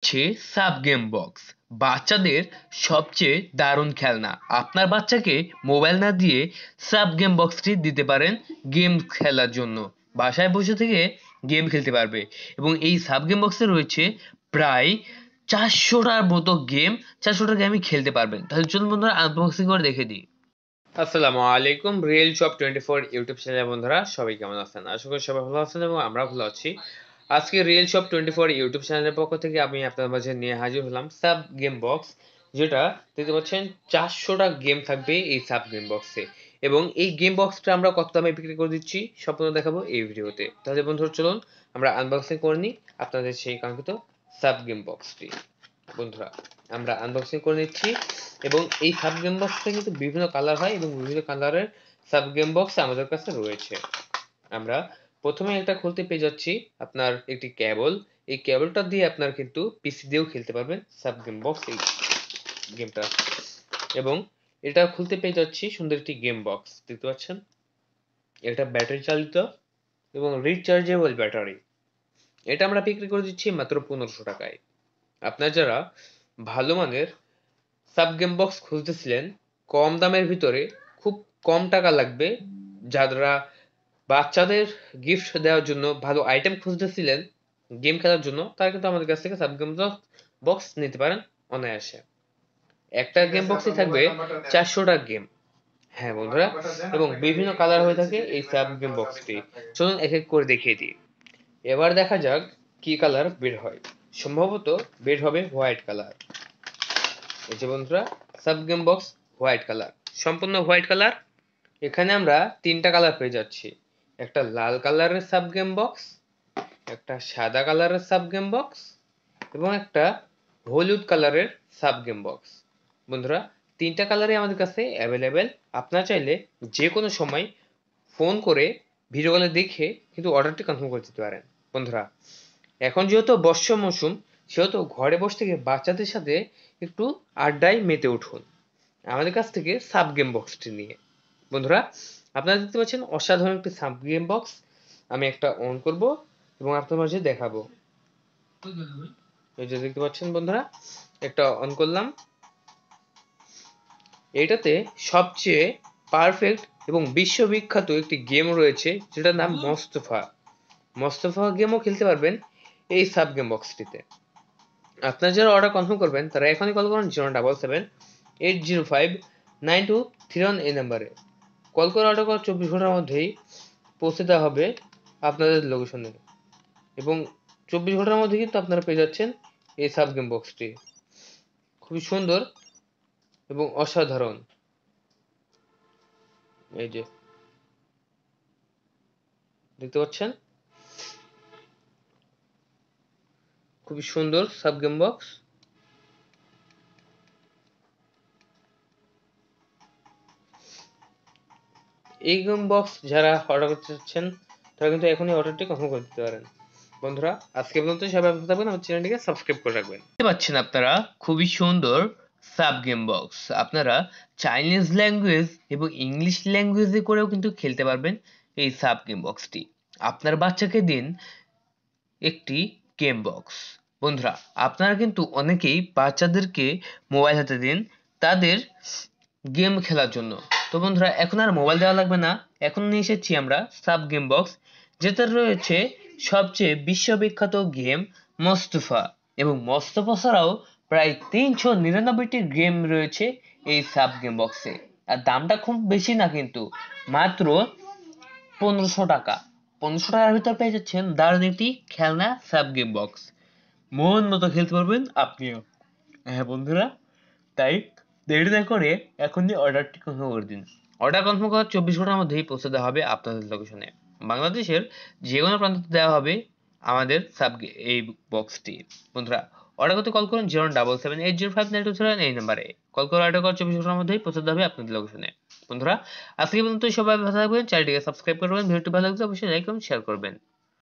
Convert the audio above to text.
হচ্ছে sub game box, বাচ্চাদের সবচেয়ে দারুণ খেলনা। আপনার বাচ্চাকে মোবাইল না দিয়ে সাব গেম বক্সটি দিতে পারেন গেম খেলার জন্য। বাসায় বসে থেকে গেম খেলতে পারবে এবং এই সাব গেম বক্সে রয়েছে প্রায় 400টার মতো গেম। 400টা গেমই খেলতে পারবেন। তাহলে চলুন বন্ধুরা আনবক্সিং করে দেখে দিই। আসসালামু আলাইকুম, রিয়েল শপ 24 ইউটিউব চ্যানেলের বন্ধুরা সবাই কেমন আছেন? আশা করি সবাই ভালো আছেন এবং আমরা ভালো আছি। আজকে রিয়েল শপ 24 ইউটিউব চ্যানেলের পক্ষ থেকে আমি আপনাদের মাঝে নিয়ে হাজির হলাম সাব গেম বক্স, যেটা দেখতে পাচ্ছেন 400টা গেম থাকবে এই সাব গেম বক্সে। এবং এই গেম বক্সটা আমরা কত দামে বিক্রি করে দিচ্ছি সম্পূর্ণ দেখাবো এই ভিডিওতে। তাহলে বন্ধুরা চলুন আমরা আনবক্সিং করে নিই আপনাদের সেই কাঙ্ক্ষিত সাব গেম বক্সটি। বন্ধুরা আমরা আনবক্সিং করে নিচ্ছি এবং এই সাব গেম বক্সটা কিন্তু বিভিন্ন কালার হয় এবং বিভিন্ন কালারের সাব গেম বক্স আমাদের কাছে রয়েছে। আমরা প্রথমে একটা খুলতে পেয়ে যাচ্ছি আপনার একটি কেবল। এই কেবলটা দিয়ে আপনার কিন্তু পিসি দিয়েও খেলতে পারবেন সাব গেম বক্স এই গেমটা। এবং এটা খুলতে পেয়ে যাচ্ছি সুন্দর একটি গেম বক্স, দেখতে পাচ্ছেন। এটা ব্যাটারি চালিত এবং রিচার্জেবল ব্যাটারি। এটা আমরা বিক্রি করে দিচ্ছি মাত্র 1500 টাকায়। আপনার যারা ভালো মানের সাব গেম বক্স খুঁজতেছিলেন, কম দামের ভিতরে খুব কম টাকা লাগবে, যারা বাচ্চাদের গিফট দেওয়ার জন্য ভালো আইটেম খুঁজতেছিলেন গেম খেলার জন্য, তারা কিন্তু আমাদের কাছ থেকে সাব গেম বক্স নিতে পারেন অনায়াসে। একটা গেম বক্সে থাকবে 400টা গেম। হ্যাঁ বন্ধুরা, এবং বিভিন্ন কালার হয়ে থাকে এই সাব গেম বক্সটি। চলুন এক এক করে দেখিয়ে দিই। এবার দেখা যাক কি কালার বের হয়। সম্ভবত বের হবে হোয়াইট কালার। এই যে বন্ধুরা, sub game box white colour, সম্পূর্ণ হোয়াইট কালার। এখানে আমরা তিনটা কালার পেয়ে যাচ্ছি। একটা লাল কালারের সাব গেম বক্স, একটা সাদা কালারের সাব গেম বক্স এবং একটা হলুদ কালারের সাব গেম বক্স। বন্ধুরা তিনটা কালারই আমাদের কাছে অ্যাভেলেবেল। আপনারা চাইলে যে কোনো সময় ফোন করে ভিডিও কলে দেখে কিন্তু অর্ডারটি কনফার্ম করে দিতে পারেন। বন্ধুরা এখন যেহেতু বর্ষা মৌসুম, সেহেতু ঘরে বসে থেকে বাচ্চাদের সাথে একটু আড্ডায় মেতে উঠুন আমাদের কাছ থেকে সাব গেম বক্সটি নিয়ে। বন্ধুরা আপনারা দেখতে পাচ্ছেন অসাধারণ একটি সাব গেম বক্স। আমি একটা অন করব এবং আপনার মাঝে দেখাবো। এই যে দেখতে পাচ্ছেন বন্ধুরা, একটা অন করলাম। এটাতে সবচেয়ে পারফেক্ট এবং বিশ্ববিখ্যাত একটি গেম রয়েছে, যেটার নাম মোস্তফা। মোস্তফা গেমও খেলতে পারবেন এই সাব গেম বক্সটিতে। আপনারা যারা অর্ডার কনফার্ম করবেন তারা এখনই কল করুন 077-805-9231 এই নাম্বারে। কল করে অর্ডার করার 24 ঘন্টার মধ্যেই পৌঁছে দেওয়া হবে আপনাদের লোকেশনে এবং 24 ঘন্টার মধ্যে কিন্তু আপনারা পেয়ে যাচ্ছেন এই সাব গেম বক্সটি। খুবই সুন্দর এবং অসাধারণ। এই যে দেখতে পাচ্ছেন, খুবই সুন্দর সাব গেম বক্স। এই গেম বক্স যারা অর্ডার করতে চাচ্ছেন তারা কিন্তু এখনই অর্ডারটি কনফার্ম করে দিতে পারেন। বন্ধুরা আজকে পর্যন্ত সবাই ভালো থাকবেন, আমার চ্যানেলটিকে সাবস্ক্রাইব করে রাখবেন। দেখতে পাচ্ছেন আপনারা খুবই সুন্দর সাব গেম বক্স। আপনারা চাইনিজ ল্যাঙ্গুয়েজ এবং ইংলিশ ল্যাঙ্গুয়েজে করেও কিন্তু খেলতে পারবেন এই সাব গেম বক্সটি। আপনার বাচ্চাকে দিন একটি গেম বক্স। বন্ধুরা আপনারা কিন্তু অনেকেই বাচ্চাদেরকে মোবাইল হাতে দিন তাদের গেম খেলার জন্য। তো বন্ধুরা এখন আর মোবাইল দেওয়া লাগবে না, এখন নিয়ে এসেছি আমরা সাব গেম বক্স, যেটা রয়েছে সবচেয়ে বিশ্ববিখ্যাত গেম মোস্তফা। এবং মোস্তফা ছাড়াও প্রায় 399টি গেম রয়েছে এই সাব গেম বক্সে। আর দামটা খুব বেশি না, কিন্তু মাত্র 1500 টাকা। 1500 টাকার ভিতর পেয়ে যাচ্ছেন দারুণ একটি খেলনা সাব গেম বক্স। মন মতো খেলতে পারবেন আপনিও। হ্যাঁ বন্ধুরা, তাই দেরি না করে এখনই অর্ডারটি কনফার্ম করে দিন। অর্ডার কনফার্ম করার 24 ঘন্টার মধ্যেই পৌঁছে দেওয়া হবে আপনাদের লোকেশনে। বাংলাদেশের যে কোনো প্রান্তে দেওয়া হবে আমাদের এই বক্সটি। বন্ধুরা অর্ডার করতে কল করুন 077805927 এই নাম্বারে। কল করে অর্ডার করার 24 ঘন্টার মধ্যেই পৌঁছে দেওয়া হবে আপনাদের লোকেশনে। বন্ধুরা আজকে পর্যন্ত সবাই ভালো থাকবেন, চ্যানেলটিকে সাবস্ক্রাইব করবেন, ভিডিওটি ভালো লাগলে অবশ্যই লাইক এবং শেয়ার করবেন।